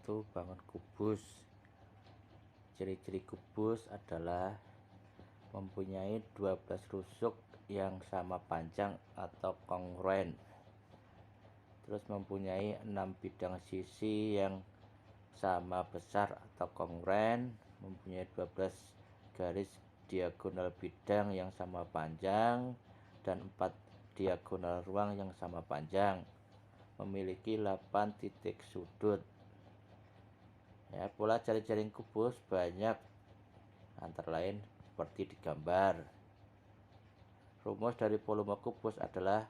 wabarakatuh. Bangun kubus. Ciri-ciri kubus adalah mempunyai 12 rusuk yang sama panjang atau kongruen. Terus mempunyai 6 bidang sisi yang sama besar atau kongruen, mempunyai 12 garis diagonal bidang yang sama panjang dan 4 diagonal ruang yang sama panjang, memiliki 8 titik sudut. Ya, pola jaring-jaring kubus banyak, antara lain seperti di gambar. Rumus dari volume kubus adalah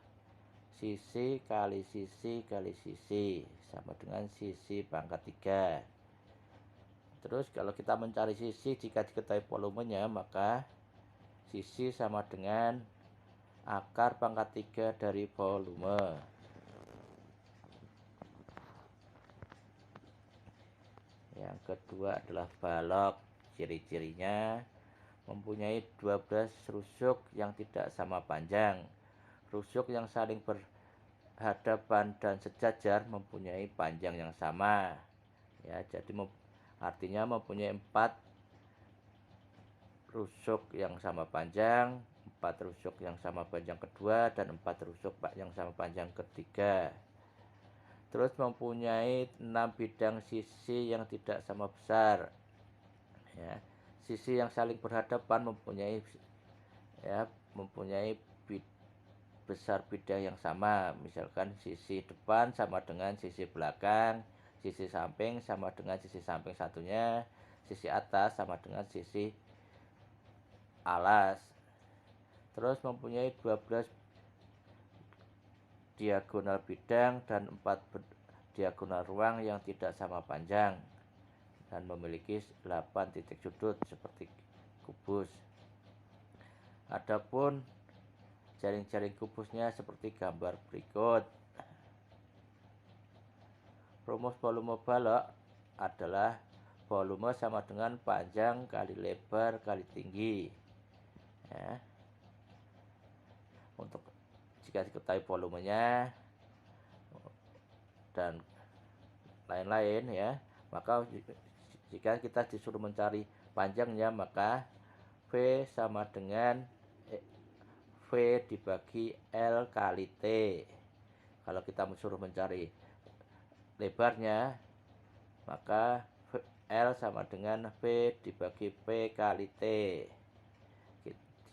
sisi kali sisi kali sisi sama dengan sisi pangkat 3. Terus kalau kita mencari sisi, jika diketahui volumenya, maka sisi sama dengan akar pangkat 3 dari volume. Yang kedua adalah balok. Ciri-cirinya mempunyai 12 rusuk yang tidak sama panjang. Rusuk yang saling berhadapan dan sejajar mempunyai panjang yang sama. Ya, jadi artinya mempunyai 4 rusuk yang sama panjang, 4 rusuk yang sama panjang kedua, dan 4 rusuk yang sama panjang ketiga. Terus mempunyai 6 bidang sisi yang tidak sama besar. Ya, sisi yang saling berhadapan mempunyai besar bidang yang sama. Misalkan sisi depan sama dengan sisi belakang, sisi samping sama dengan sisi samping satunya, sisi atas sama dengan sisi alas. Terus mempunyai 12 diagonal bidang dan 4 diagonal ruang yang tidak sama panjang, dan memiliki 8 titik sudut seperti kubus. Adapun jaring-jaring kubusnya seperti gambar berikut. Rumus volume balok adalah volume sama dengan panjang kali lebar kali tinggi. Ya. Untuk jika diketahui volumenya dan lain-lain, ya, maka jika kita disuruh mencari panjangnya, maka V sama dengan V dibagi L kali T. Kalau kita disuruh mencari lebarnya, maka L sama dengan V dibagi P kali T.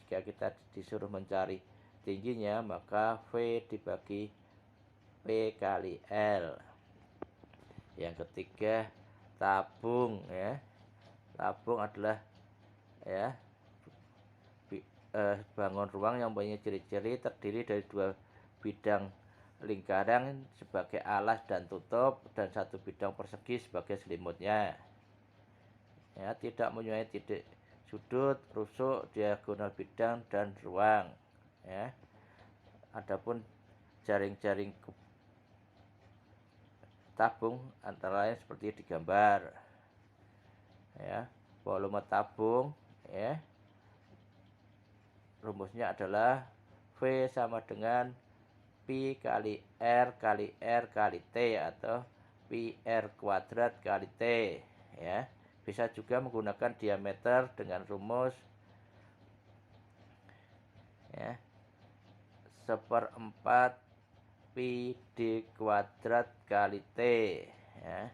Jika kita disuruh mencari tingginya, maka V dibagi P kali L. Yang ketiga, tabung, ya. Tabung adalah bangun ruang yang mempunyai ciri-ciri terdiri dari 2 bidang lingkaran sebagai alas dan tutup, dan 1 bidang persegi sebagai selimutnya. Ya, tidak mempunyai titik sudut, rusuk, diagonal bidang, dan ruang. Ya. Adapun jaring-jaring tabung antara lain seperti di gambar. Ya, volume tabung, ya, rumusnya adalah V sama dengan Pi kali R kali R kali T, atau Pi R kuadrat kali T. Ya, bisa juga menggunakan diameter dengan rumus 1/4 Pi D kuadrat kali T. Ya.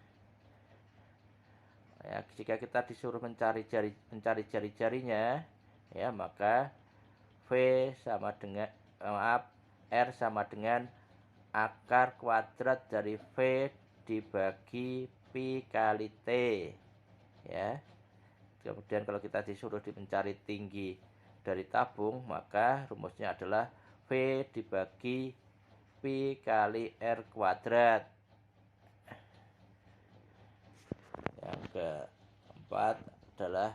Ya, jika kita disuruh mencari jari-jarinya, ya, maka V sama dengan R sama dengan akar kuadrat dari V dibagi Pi kali T. Ya. Kemudian kalau kita disuruh mencari tinggi dari tabung, maka rumusnya adalah V dibagi Pi kali R kuadrat. Yang keempat adalah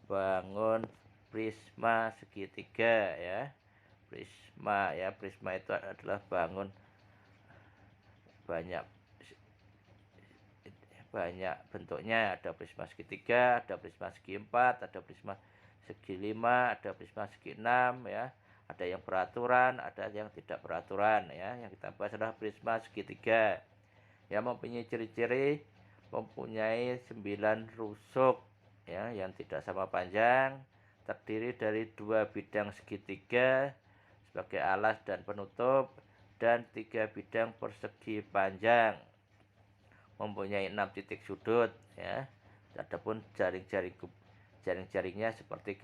bangun prisma segitiga, ya. Prisma, ya, prisma itu adalah bangun banyak bentuknya. Ada prisma segitiga, ada prisma segi 4, ada prisma segi 5, ada prisma segi 6, ya. Ada yang beraturan, ada yang tidak beraturan, ya. Yang kita bahas adalah prisma segitiga. Ya, mempunyai ciri-ciri mempunyai 9 rusuk ya yang tidak sama panjang, terdiri dari 2 bidang segitiga sebagai alas dan penutup dan 3 bidang persegi panjang, mempunyai 6 titik sudut ya. Adapun jaring-jaringnya seperti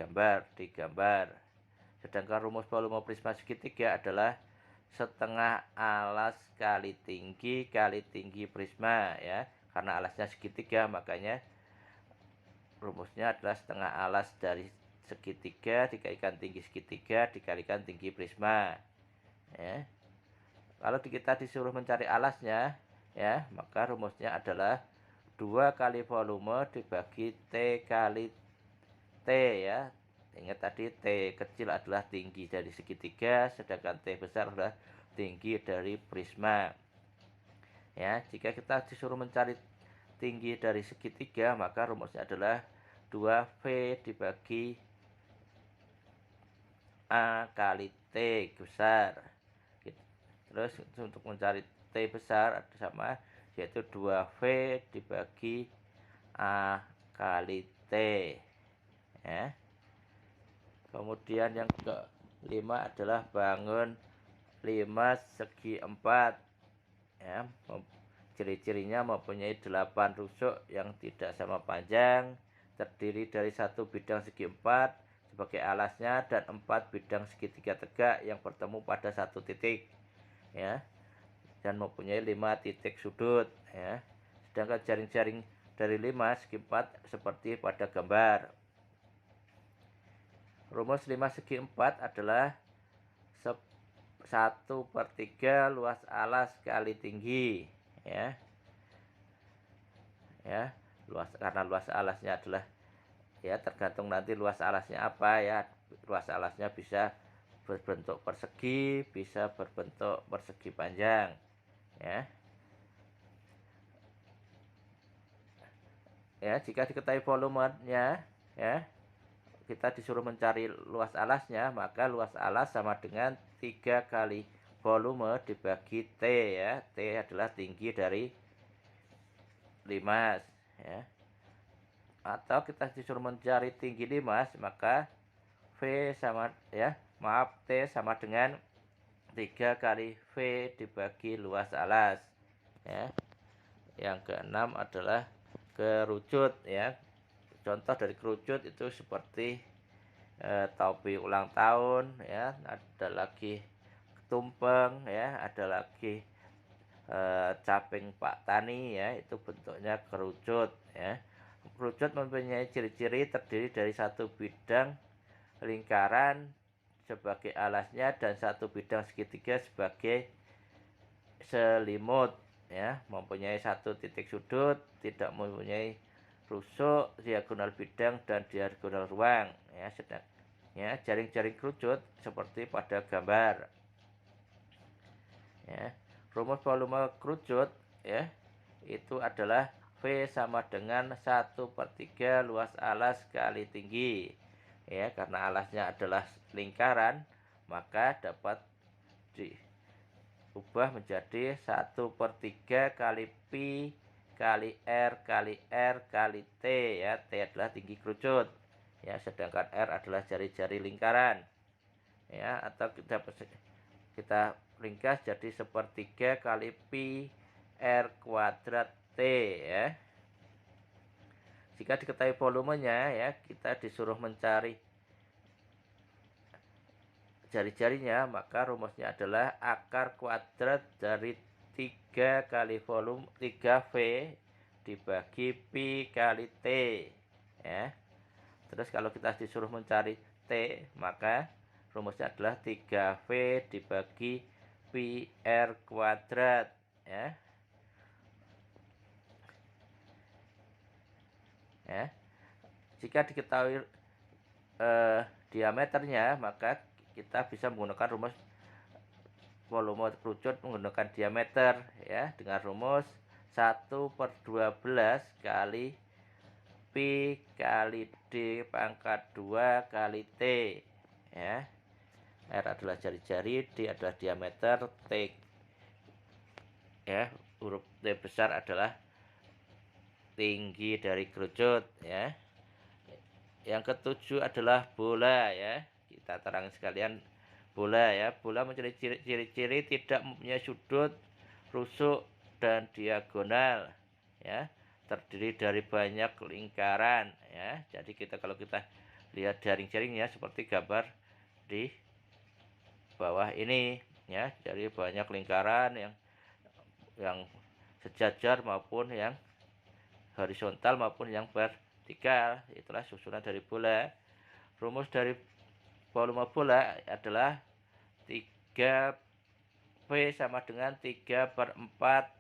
di gambar. Sedangkan rumus volume prisma segitiga adalah setengah alas kali tinggi prisma ya. Karena alasnya segitiga, makanya rumusnya adalah setengah alas dari segitiga dikalikan tinggi segitiga dikalikan tinggi prisma ya. Kalau kita disuruh mencari alasnya ya, maka rumusnya adalah 2 kali volume dibagi T kali T ya. Ingat tadi T kecil adalah tinggi dari segitiga, sedangkan T besar adalah tinggi dari prisma. Ya, jika kita disuruh mencari tinggi dari segitiga, maka rumusnya adalah 2V dibagi A kali T besar. Terus untuk mencari T besar sama, yaitu 2V dibagi A kali T ya. Kemudian yang kelima adalah bangun 5 segi 4 ya. Ciri-cirinya mempunyai 8 rusuk yang tidak sama panjang, terdiri dari 1 bidang segi 4 sebagai alasnya dan 4 bidang segitiga tegak yang bertemu pada 1 titik ya, dan mempunyai 5 titik sudut ya. Sedangkan jaring-jaring dari 5 segi 4 seperti pada gambar. Rumus 5 segi 4 adalah 1/3 luas alas kali tinggi ya. Ya, karena luas alasnya adalah ya tergantung nanti luas alasnya apa ya. Luas alasnya bisa berbentuk persegi, bisa berbentuk persegi panjang ya. Ya, jika diketahui volumenya ya, kita disuruh mencari luas alasnya, maka luas alas sama dengan 3 kali volume dibagi T ya. T adalah tinggi dari limas ya. Atau kita disuruh mencari tinggi limas, maka V sama ya, T sama dengan 3 kali V dibagi luas alas ya. Yang keenam adalah kerucut ya. Contoh dari kerucut itu seperti topi ulang tahun ya, ada lagi tumpeng ya, ada lagi caping Pak Tani ya, itu bentuknya kerucut ya. Kerucut mempunyai ciri-ciri terdiri dari 1 bidang lingkaran sebagai alasnya dan 1 bidang segitiga sebagai selimut ya, mempunyai 1 titik sudut, tidak mempunyai rusuk, diagonal bidang dan diagonal ruang ya. Sedang ya, jaring-jaring kerucut seperti pada gambar ya. Rumus volume kerucut ya, itu adalah V sama dengan 1/3 luas alas kali tinggi ya. Karena alasnya adalah lingkaran, maka dapat diubah menjadi 1/3 kali pi kali R kali R kali T ya. T adalah tinggi kerucut ya, sedangkan R adalah jari-jari lingkaran ya. Atau kita ringkas jadi 1/3 kali pi R kuadrat T ya. Jika diketahui volumenya ya, kita disuruh mencari jari-jarinya, maka rumusnya adalah akar kuadrat dari 3 kali volume 3V dibagi pi kali T ya. Terus kalau kita disuruh mencari T, maka rumusnya adalah 3V dibagi pi R kuadrat ya. Ya. Jika diketahui diameternya, maka kita bisa menggunakan rumus volume kerucut menggunakan diameter ya, dengan rumus 1/12 kali pi kali D pangkat 2 kali T ya. R adalah jari-jari, D adalah diameter, T ya, huruf T besar adalah tinggi dari kerucut ya. Yang ketujuh adalah bola ya. Kita terang sekalian bola ya. Bola menciri ciri-ciri tidak mempunyai sudut, rusuk dan diagonal ya. Terdiri dari banyak lingkaran ya. Jadi kalau kita lihat jaring-jaringnya seperti gambar di bawah ini ya. Jadi banyak lingkaran yang sejajar maupun yang horizontal maupun yang vertikal. Itulah susunan dari bola. Rumus dari volume bola adalah 3P sama dengan 3/4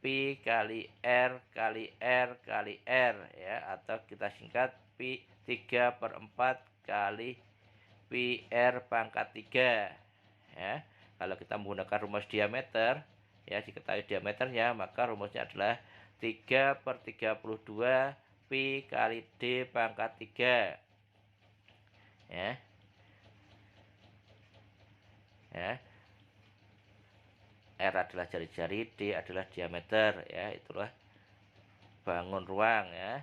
Pi kali R kali R kali R ya, atau kita singkat Pi 3/4 kali Pi R pangkat 3 ya. Kalau kita menggunakan rumus diameter ya, diketahui diameternya, maka rumusnya adalah 3/32 Pi kali D pangkat 3 ya. R adalah jari-jari, D adalah diameter ya. Itulah bangun ruang ya.